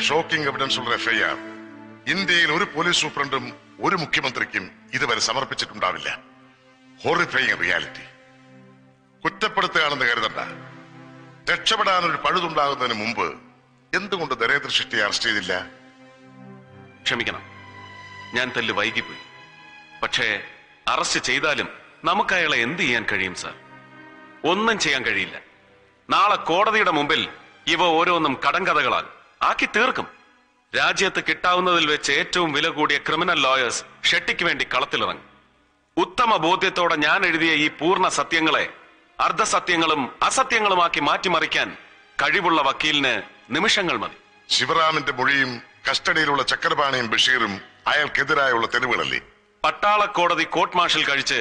Shocking evidence ഉള്ള FIR ഇന്ത്യയിൽ ഒരു പോലീസ് സൂപ്രണ്ടും ഒരു മുഖ്യമന്ത്രിക്കും ഇതുവരെ സമർപ്പിച്ചിട്ടുണ്ടാവില്ല. ഹോറിഫൈങ് റിയാലിറ്റി. കുറ്റപ്പെടുത്തുകയാണെന്ന് കരുതണ്ട. രക്ഷപ്പെടാൻ ഒരു പഴുതുണ്ടാകുന്നതിന് മുമ്പ് എന്തുകൊണ്ട് നരേന്ദ്ര ഷെട്ടിയെ അറസ്റ്റ് ചെയ്തില്ല? ക്ഷമിക്കണം, ഞാൻ തെല്ല് വൈകിപ്പോയി. പക്ഷേ അറസ്റ്റ് ചെയ്താലും നമുക്ക് അയാളെ എന്ത് ചെയ്യാൻ കഴിയും സാർ? ഒന്നും ചെയ്യാൻ കഴിയില്ല. നാളെ കോടതിയുടെ മുമ്പിൽ ഇവ ഓരോന്നും കടങ്കഥകളാൽ ആക്കി തീർക്കും. രാജ്യത്ത് കിട്ടാവുന്നതിൽ വെച്ച് ഏറ്റവും വില കൂടിയ ക്രിമിനൽ ലോയേഴ്സ് ഷെട്ടിക്ക് വേണ്ടി കളത്തിലിറങ്ങും. ഉത്തമ ബോധ്യത്തോടെ ഞാൻ എഴുതിയ ഈ പൂർണ്ണ സത്യങ്ങളെ അർദ്ധസത്യങ്ങളും അസത്യങ്ങളുമാക്കി മാറ്റിമറിക്കാൻ കഴിവുള്ള വക്കീലിന് നിമിഷങ്ങൾ മതി. ശിവറാമിന്റെ മൊഴിയും കസ്റ്റഡിയിലുള്ള ചക്രപാണിയും ബഷീറും അയാൾക്കെതിരായുള്ള തെളിവുകളല്ലേ? പട്ടാള കോടതി കോർട്ട് മാർഷൽ കഴിച്ച്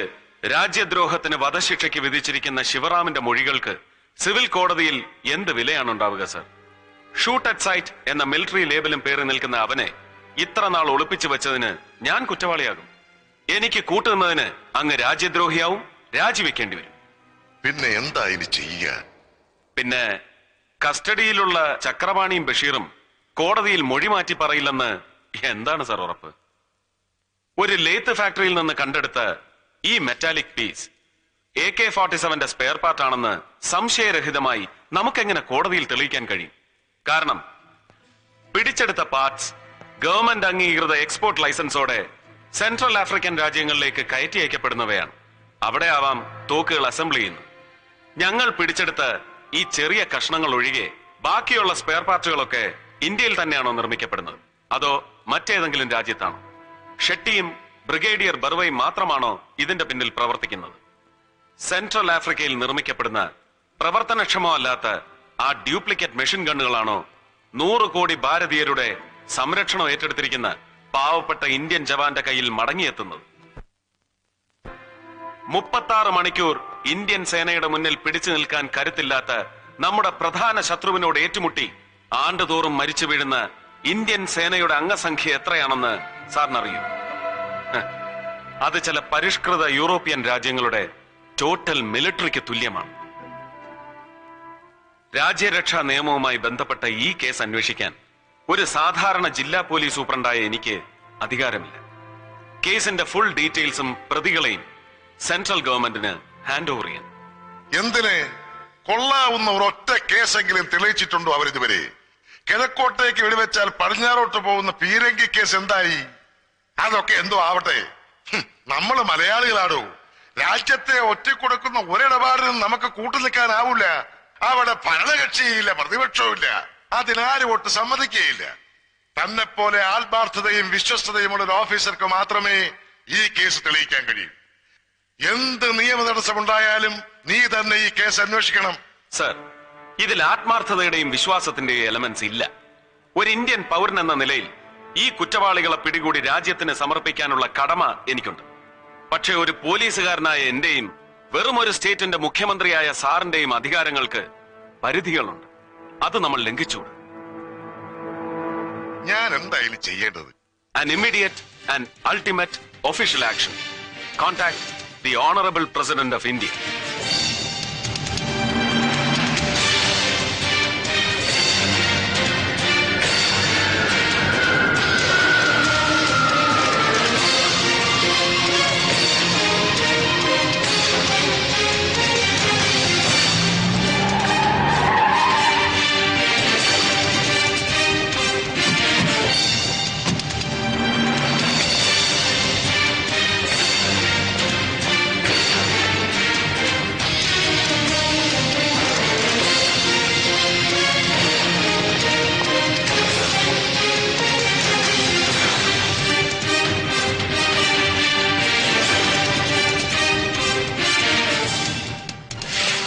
രാജ്യദ്രോഹത്തിന് വധശിക്ഷയ്ക്ക് വിധിച്ചിരിക്കുന്ന ശിവറാമിന്റെ മൊഴികൾക്ക് സിവിൽ കോടതിയിൽ എന്ത് വിലയാണ് ഉണ്ടാവുക സർ? ഷൂട്ട് അറ്റ് സൈറ്റ് എന്ന മിലിറ്ററി ലേബലും പേറി നിൽക്കുന്ന അവനെ ഇത്ര നാൾ ഒളിപ്പിച്ചു വെച്ചതിന് ഞാൻ കുറ്റവാളിയാകും. എനിക്ക് കൂട്ടുന്നതിന് അങ്ങ് രാജ്യദ്രോഹിയാവും, രാജിവെക്കേണ്ടി വരും. പിന്നെ എന്താ ഇനി ചെയ്യുക? പിന്നെ കസ്റ്റഡിയിലുള്ള ചക്രപാണിയും ബഷീറും കോടതിയിൽ മൊഴി മാറ്റി പറയില്ലെന്ന് എന്താണ് സർ ഉറപ്പ്? ഒരു ലേത്ത് ഫാക്ടറിയിൽ നിന്ന് കണ്ടെടുത്ത ഈ മെറ്റാലിക് പീസ് AK-47 സ്പെയർ പാർട്ടാണെന്ന് സംശയരഹിതമായി നമുക്കെങ്ങനെ കോടതിയിൽ തെളിയിക്കാൻ കഴിയും? കാരണം പിടിച്ചെടുത്ത പാർട്സ് ഗവൺമെന്റ് അംഗീകൃത എക്സ്പോർട്ട് ലൈസൻസോടെ സെൻട്രൽ ആഫ്രിക്കൻ രാജ്യങ്ങളിലേക്ക് കയറ്റി അയക്കപ്പെടുന്നവയാണ്. അവിടെ ആവാം തോക്കുകൾ അസംബിൾ ചെയ്യുന്നു. ഞങ്ങൾ പിടിച്ചെടുത്ത ഈ ചെറിയ കഷ്ണങ്ങൾ ഒഴികെ ബാക്കിയുള്ള സ്പെയർ പാർട്ടുകളൊക്കെ ഇന്ത്യയിൽ തന്നെയാണോ നിർമ്മിക്കപ്പെടുന്നത്, അതോ മറ്റേതെങ്കിലും രാജ്യത്താണോ? ഷെട്ടിയും ബ്രിഗേഡിയർ ബർവയും മാത്രമാണോ ഇതിന്റെ പിന്നിൽ പ്രവർത്തിക്കുന്നത്? സെൻട്രൽ ആഫ്രിക്കയിൽ നിർമ്മിക്കപ്പെടുന്ന പ്രവർത്തനക്ഷമമല്ലാത്ത ആ ഡ്യൂപ്ലിക്കേറ്റ് മെഷീൻ ഗണ്ണുകളാണോ 100 കോടി ഭാരതീയരുടെ സംരക്ഷണം ഏറ്റെടുത്തിരിക്കുന്ന പാവപ്പെട്ട ഇന്ത്യൻ ജവാന്റെ കയ്യിൽ മടങ്ങിയെത്തുന്നത്? 36 മണിക്കൂർ ഇന്ത്യൻ സേനയുടെ മുന്നിൽ പിടിച്ചു നിൽക്കാൻ കരുത്തില്ലാത്ത നമ്മുടെ പ്രധാന ശത്രുവിനോട് ഏറ്റുമുട്ടി ആണ്ടുതോറും മരിച്ചു വീഴുന്ന ഇന്ത്യൻ സേനയുടെ അംഗസംഖ്യ എത്രയാണെന്ന് സാറിനറിയൂ? അത് ചില പരിഷ്കൃത യൂറോപ്യൻ രാജ്യങ്ങളുടെ ടോട്ടൽ മിലിറ്ററിക്ക് തുല്യമാണ്. രാജ്യരക്ഷാ നിയമവുമായി ബന്ധപ്പെട്ട ഈ കേസ് അന്വേഷിക്കാൻ ഒരു സാധാരണ ജില്ലാ പോലീസ് സൂപ്രണ്ടായ എനിക്ക് അധികാരമില്ല. കേസിന്റെ ഫുൾ ഡീറ്റെയിൽസും പ്രതികളെയും സെൻട്രൽ ഗവൺമെന്റിന് ഹാൻഡ് ഓവർ ചെയ്യാൻ. എന്തിന്? കൊള്ളാവുന്ന ഒരൊറ്റ കേസെങ്കിലും തെളിയിച്ചിട്ടുണ്ടോ അവരിതുവരെ? കിഴക്കോട്ടേക്ക് വെടിവെച്ചാൽ പടിഞ്ഞാറോട്ട് പോകുന്ന പീരങ്കി കേസ് എന്തായി? അതൊക്കെ എന്തോ ആവട്ടെ. നമ്മള് മലയാളികളാടോ. രാജ്യത്തെ ഒറ്റക്കൊടുക്കുന്ന ഒരിടപാടിനും നമുക്ക് കൂട്ടുനിൽക്കാനാവൂല. അവിടെ ഭരണകക്ഷിയില്ല, പ്രതിപക്ഷവും ഇല്ല. അതിനാരും ഒട്ട് സമ്മതിക്കുകയില്ല. തന്നെ പോലെ ആത്മാർത്ഥതയും വിശ്വസ്തതയുമുള്ള ഒരു ഓഫീസർക്ക് മാത്രമേ ഈ കേസ് തെളിയിക്കാൻ കഴിയൂ. എന്ത് നിയമ തടസ്സമുണ്ടായാലും നീ തന്നെ ഈ കേസ് അന്വേഷിക്കണം. സർ, ഇതിൽ ആത്മാർത്ഥതയുടെയും വിശ്വാസത്തിന്റെയും എലമെന്റ്സ് ഇല്ല. ഒരു ഇന്ത്യൻ പൗരൻ എന്ന നിലയിൽ ഈ കുറ്റവാളികളെ പിടികൂടി രാജ്യത്തിന് സമർപ്പിക്കാനുള്ള കടമ എനിക്കുണ്ട്. പക്ഷെ ഒരു പോലീസുകാരനായ എന്റെയും വെറും ഒരു സ്റ്റേറ്റിന്റെ മുഖ്യമന്ത്രിയായ സാറിന്റെയും അധികാരങ്ങൾക്ക് പരിധികളുണ്ട്. അത് നമ്മൾ ലംഘിച്ചുകൂടും. ഞാൻ എന്തായാലും ചെയ്യേണ്ടത്? An immediate and ultimate official action. Contact the Honorable President of India.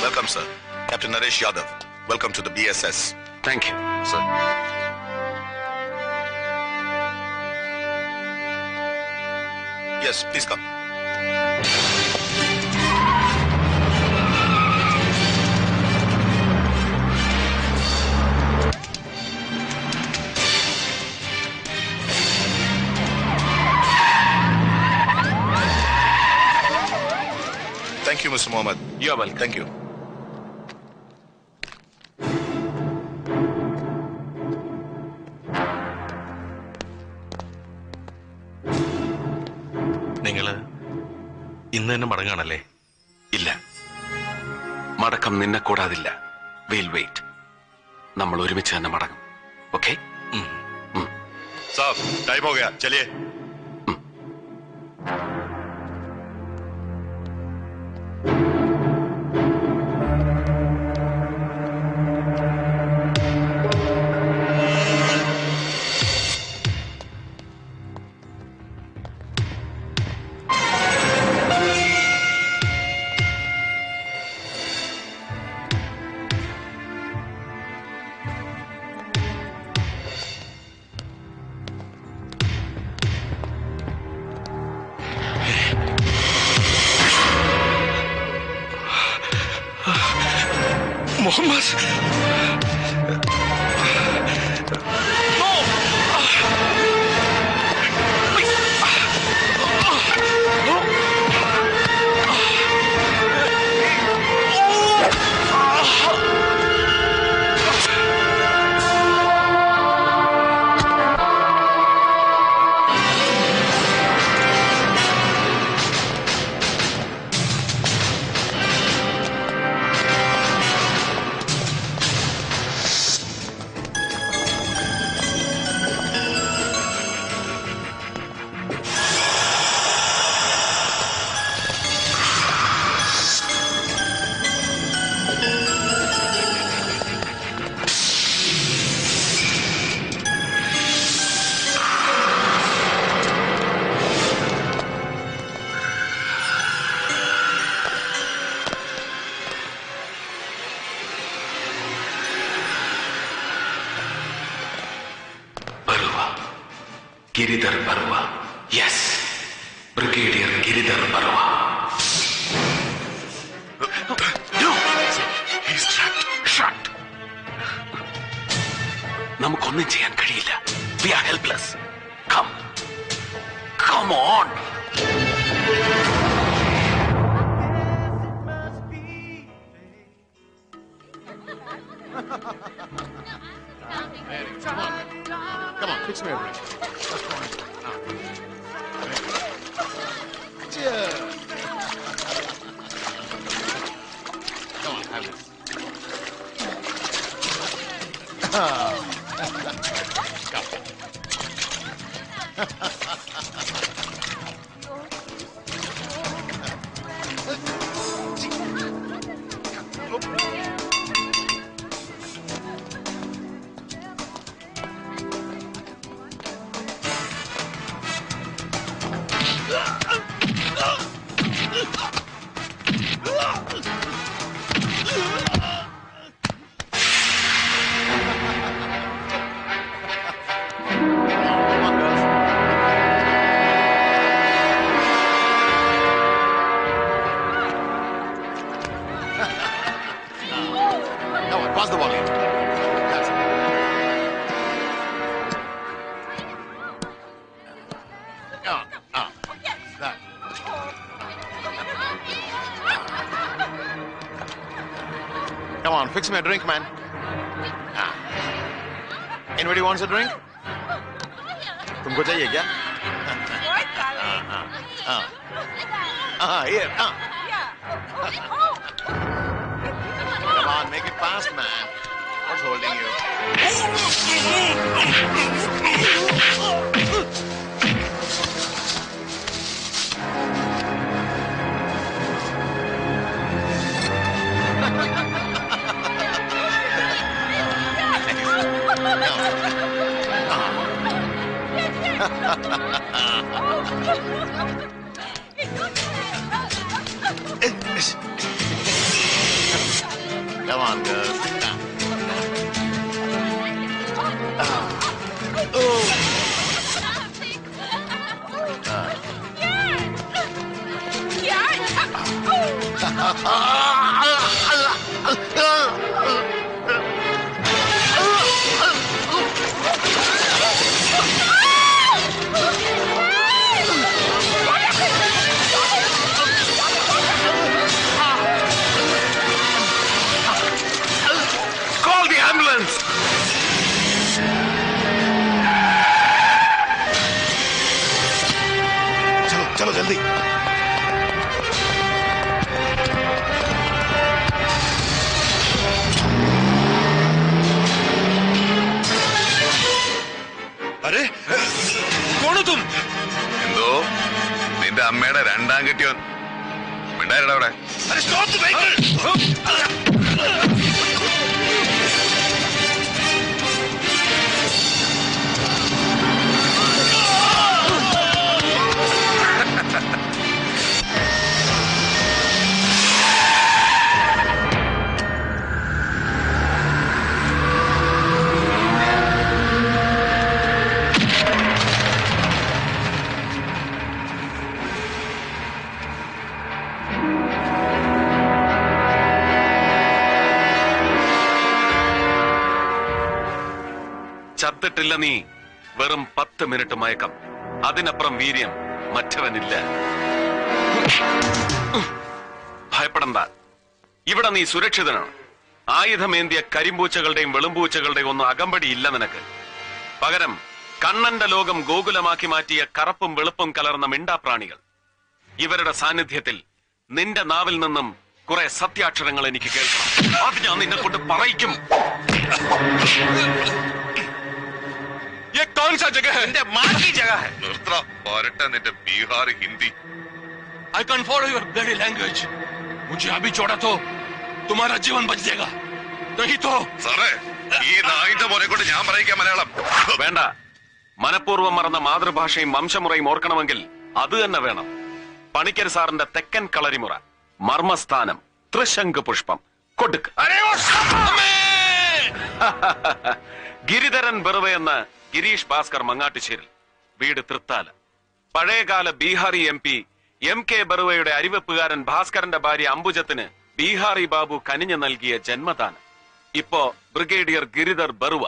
Welcome, sir. Captain Naresh Yadav. Welcome to the BSS. Thank you, Sir. Yes, please come. Thank you, Mr. Mohammed. you're welcome. Thank you. ഇന്ന് തന്നെ മടങ്ങാണല്ലേ? ഇല്ല, മടക്കം നിന്നെ കൂടാതില്ല. Will wait. നമ്മൾ ഒരുമിച്ച് തന്നെ മടങ്ങും. Okay? സാബ്, time ഹോ Gaya, ചലിയേ. Mohammad, Giridhar Barua. Yes, Brigadier Giridhar Barua. No, he's trapped. Shut. നമുക്കൊന്നും ചെയ്യാൻ കഴിയില്ല. We are helpless. Come on. Come on, fix me a drink. Cheers. Come on, have this. Pass the volume. That's it. That. Come on, fix me a drink, man. Anybody wants a drink? तुमको चाहिए क्या? Here. Come on, make it fast, man. What's holding you? Come on, girls. മണ്ണാൻ കെട്ടിയോൻ മിണ്ടായിരടാ അവിടെ. ചത്തിട്ടില്ല നീ, വെറും 10 minute മയക്കം. അതിനപ്പുറം വീര്യം മറ്റവനില്ല. ഭയപ്പെടണ്ട, ഇവിടെ നീ സുരക്ഷിതനാണ്. ആയുധമേന്തിയ കരിമ്പൂച്ചകളുടെയും വെളുമ്പൂച്ചകളുടെയും ഒന്നും അകമ്പടി ഇല്ല നിനക്ക്. പകരം കണ്ണന്റെ ലോകം ഗോകുലമാക്കി മാറ്റിയ കറുപ്പും വെളുപ്പും കലർന്ന മിണ്ടാപ്രാണികൾ. ഇവരുടെ സാന്നിധ്യത്തിൽ നിന്റെ നാവിൽ നിന്നും കുറെ സത്യാക്ഷരങ്ങൾ എനിക്ക് കേൾക്കണം. അത് ഞാൻ നിന്നെ കൊണ്ട് പറയിക്കും. ये कौन सा जगह है? माँ की जगह है. നിർത്തടാ, പോരട്ടെ നിന്റെ Bihar Hindi. I can't follow your bloody language. मुझे अभी छोड़ा तो तुम्हारा जीवन बच जाएगा. नहीं तो. സാറേ, ഈ നായിന്റെ മോനെ കൊണ്ട് ഞാൻ പറയിക്കാം മലയാളം. വേണ്ട. മനഃപൂർവ്വം മറന്ന മാതൃഭാഷയും വംശമുറയും ഓർക്കണമെങ്കിൽ അത് തന്നെ വേണം. പണിക്കർ സാറിന്റെ തെക്കൻ കളരിമുറ, മർമ്മസ്ഥാനം, ത്രിശങ്ക് പുഷ്പം കൊടുക്ക്. ഗിരിധരൻ ബെറുവ എന്ന ഗിരീഷ് ഭാസ്കർ മങ്ങാട്ടുശ്ശേരിൽ, വീട് തൃത്താല. പഴയകാല ബീഹാറി MP MK ബെറുവയുടെ അരിവെപ്പുകാരൻ ഭാസ്കരന്റെ ഭാര്യ അംബുജത്തിന് ബീഹാറി ബാബു കനിഞ്ഞു നൽകിയ ജന്മദാനം. ഇപ്പോ ബ്രിഗേഡിയർ ഗിരിധർ ബെറുവ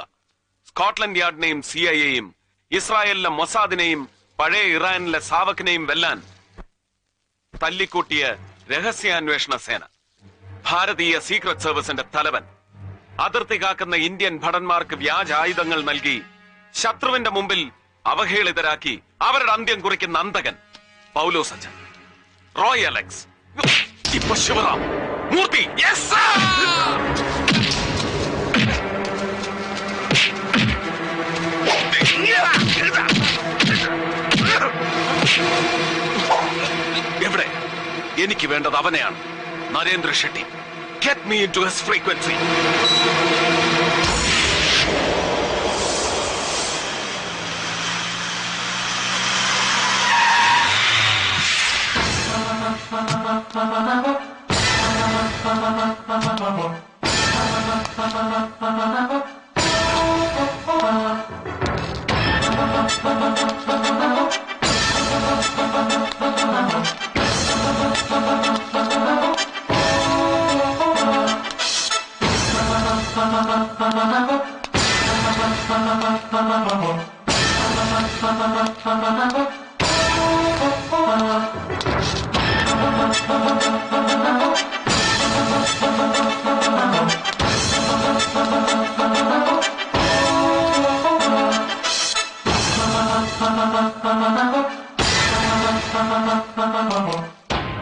സ്കോട്ട്ലൻഡ് യാർഡിനെയും CIA-യും ഇസ്രായേലിലെ മൊസാദിനെയും പഴയ ഇറാനിലെ സാവക്കിനെയും വെല്ലാൻ തല്ലിക്കൂട്ടിയ രഹസ്യാന്വേഷണ സേന, ഭാരതീയ സീക്രട്ട് സർവീസിന്റെ തലവൻ, അതിർത്തി കാക്കുന്ന ഇന്ത്യൻ ഭടന്മാർക്ക് വ്യാജ ആയുധങ്ങൾ നൽകി ശത്രുവിന്റെ മുമ്പിൽ അവഹേളിതരാക്കി അവരുടെ അന്ത്യം കുറിക്കുന്ന അന്തകൻ പൗലോസ് അച്ഛൻ, റോയ് അലക്സ്, ഇപ്പൊ ശിവറാം മൂർത്തി. എവിടെ? എനിക്ക് വേണ്ടത് അവനെയാണ്, Narendra Shetty. Get me into his frequency.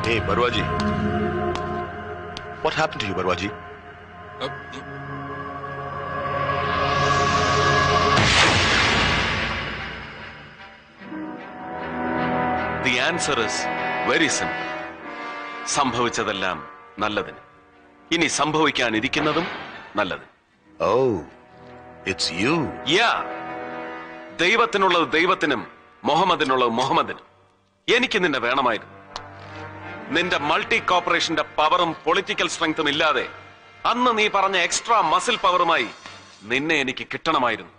Hey, Barwaji. What happened to you, Barwaji? The answer is very simple. സംഭവിച്ചതെല്ലാം നല്ലതിന്, ഇനി സംഭവിക്കാനിരിക്കുന്നതും നല്ലതിന്. Oh, it's you. Yeah. ദൈവത്തിനുള്ളത് ദൈവത്തിനും മുഹമ്മദിനുള്ളത് മുഹമ്മദിനും. എനിക്ക് നിന്നെ വേണമായിരുന്നു. നിന്റെ മൾട്ടി കോർപ്പറേഷന്റെ പവറും പൊളിറ്റിക്കൽ സ്ട്രെങ്തും ഇല്ലാതെ അന്ന് നീ പറഞ്ഞ എക്സ്ട്രാ മസിൽ പവറുമായി നിന്നെ എനിക്ക് കിട്ടണമായിരുന്നു.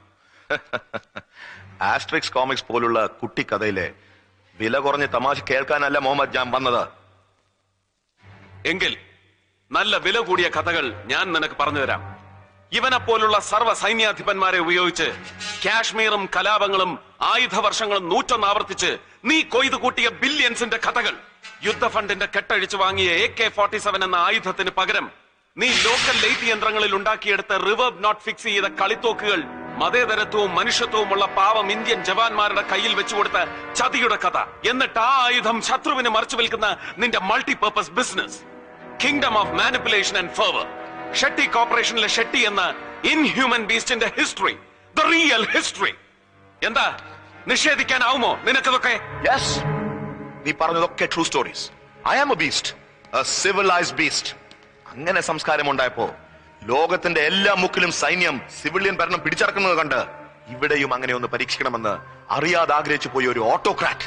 ആസ്ട്രിക്സ് കോമിക്സ് പോലുള്ള കുട്ടിക്കഥയിലെ വില കുറഞ്ഞ തമാശ കേൾക്കാനല്ല മുഹമ്മദ് ഞാൻ വന്നത്. എങ്കിൽ നല്ല വില കൂടിയ കഥകൾ ഞാൻ നിനക്ക് പറഞ്ഞു തരാം. ഇവനെപ്പോലുള്ള സർവ്വ സൈന്യാധിപന്മാരെ ഉപയോഗിച്ച് കാശ്മീറും കലാപങ്ങളും ആയുധവർഷങ്ങളും 101 ആവർത്തിച്ച് നീ കൊയ്തു കൂട്ടിയ ബില്യൺസിന്റെ കഥകൾ. യുദ്ധഫണ്ടിന്റെ കെട്ടഴിച്ചു വാങ്ങിയ AK-47 എന്ന ആയുധത്തിന് പകരം നീ ലോക്കൽ ലൈറ്റ് യന്ത്രങ്ങളിൽ ഉണ്ടാക്കിയെടുത്ത റിവേർബ് നോട്ട് ഫിക്സ് ചെയ്ത കളിത്തോക്കുകൾ മതേതരത്വവും മനുഷ്യത്വവുമുള്ള പാവം ഇന്ത്യൻ ജവാന്മാരുടെ കയ്യിൽ വെച്ചുകൊടുത്ത ചതിയുടെ കഥ. എന്നിട്ട് ആ ആയുധം ശത്രുവിന് മറിച്ചു വിൽക്കുന്ന നിന്റെ multipurpose business, kingdom of manipulation and fervour, Shetty കോർപ്പറേഷനിലെ ഷെട്ടി എന്ന ഇൻഹ്യൂമൻ ബീസ്റ്റിന്റെ ഹിസ്റ്ററി, ദ റിയൽ ഹിസ്റ്ററി. എന്താ നിഷേധിക്കാനാവുമോ നിനക്കതൊക്കെ? Yes, നീ പറഞ്ഞതൊക്കെ true stories. I am a beast, a civilised beast. അങ്ങനെ സംസ്കാരം ഉണ്ടായപ്പോ ലോകത്തിന്റെ എല്ലാ മുക്കിലും സൈന്യം സിവിലിയൻ ഭരണം പിടിച്ചടക്കുന്നത് കണ്ട് ഇവിടെയും അങ്ങനെ ഒന്ന് പരീക്ഷിക്കണമെന്ന് അറിയാതെ ആഗ്രഹിച്ചു പോയ ഒരു autocrat.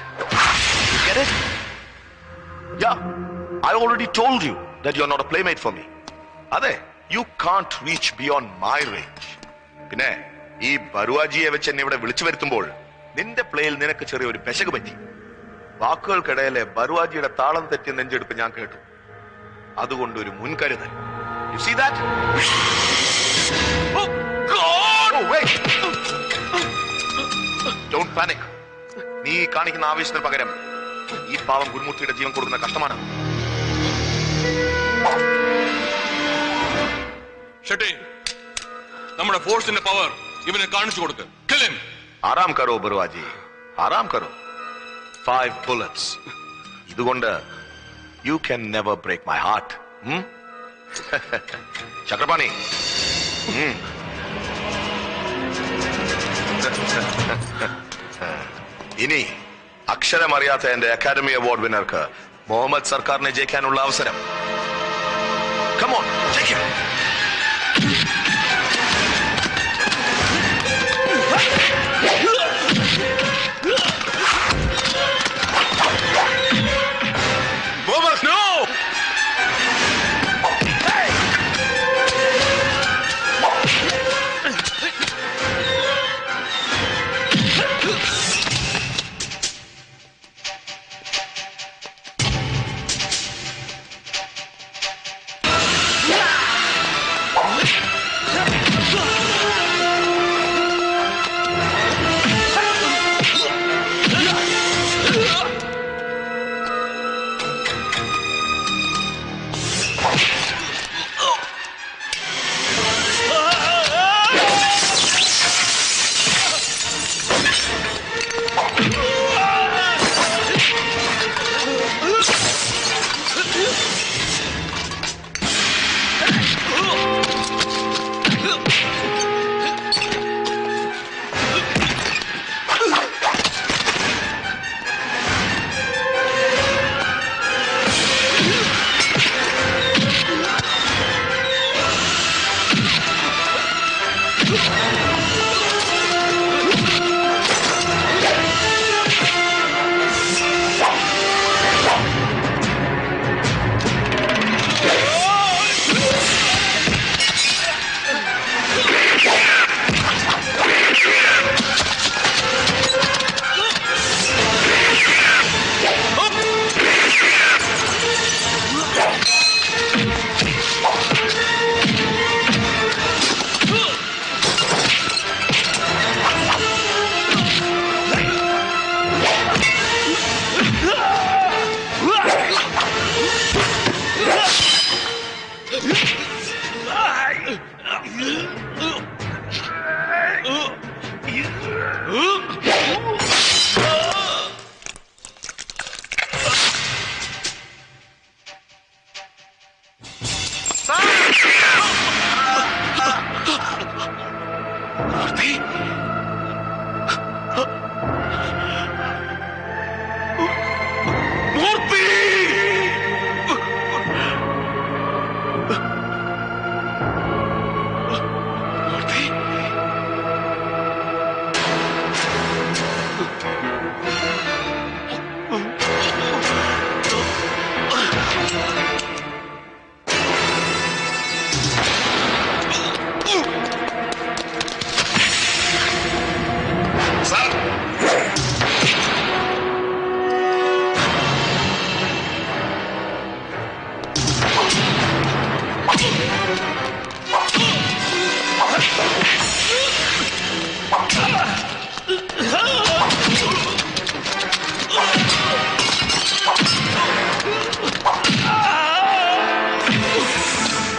I already told you that you are not a playmate for me. അതെ, you can't reach beyond my range. പിന്നെ ഈ ബറുവാജിയെ വെച്ച് എന്നെ ഇവിടെ വിളിച്ചു വരുത്തുമ്പോൾ നിന്റെ പ്ലേയിൽ നിനക്ക് ചെറിയൊരു പെശക് പറ്റി. വാക്കുകൾക്കിടയിലെ ബറുവാജിയുടെ താളം തെറ്റിയ നെഞ്ചെടുപ്പ് ഞാൻ കേട്ടു. അതുകൊണ്ട് ഒരു മുൻകരുതൽ. You see that? Oh God! Oh, wait! Don't panic. നീ കാണിക്കുന്ന ആവേശത്തിന് പകരം ഈ പാവം ഗുരുമൂർത്തിയുടെ ജീവൻ കൊടുക്കുന്ന കഷ്ടമാണ്. ഷെട്ടി, നമ്മുടെ ഫോഴ്സിന്റെ പവർ ഇവനെ കാണിച്ചു കൊടുക്ക്. Kill him. ആറാം കരോ ബറുവാജി, ആറാം കരോ. 5 bullets. ഇതുകൊണ്ട് you can never break my heart. Chakrapani, ഇനി അക്ഷരമറിയാത്ത എന്റെ അക്കാദമി അവാർഡ് വിന്നർക്ക് മുഹമ്മദ് സർക്കാരിനെ ജയിക്കാനുള്ള അവസരം. Come on, take it. Mohammed, no!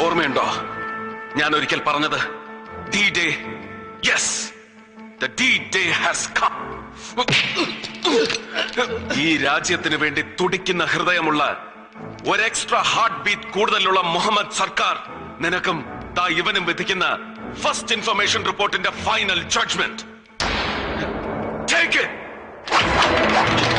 ഓർമ്മയുണ്ടോ ഞാൻ ഒരിക്കൽ പറഞ്ഞത്? D-Day, yes, the D-Day has come. ഈ രാജ്യത്തിന് വേണ്ടി തുടിക്കുന്ന ഹൃദയമുള്ള ഒരു എക്സ്ട്രാ ഹാർട്ട് ബീറ്റ് കൂടുതലുള്ള മുഹമ്മദ് സർക്കാർ നിനക്കും താ ഇവനും വിധിക്കുന്ന ഫസ്റ്റ് ഇൻഫർമേഷൻ റിപ്പോർട്ടിന്റെ ഫൈനൽ ജഡ്ജ്മെന്റ്. Take it.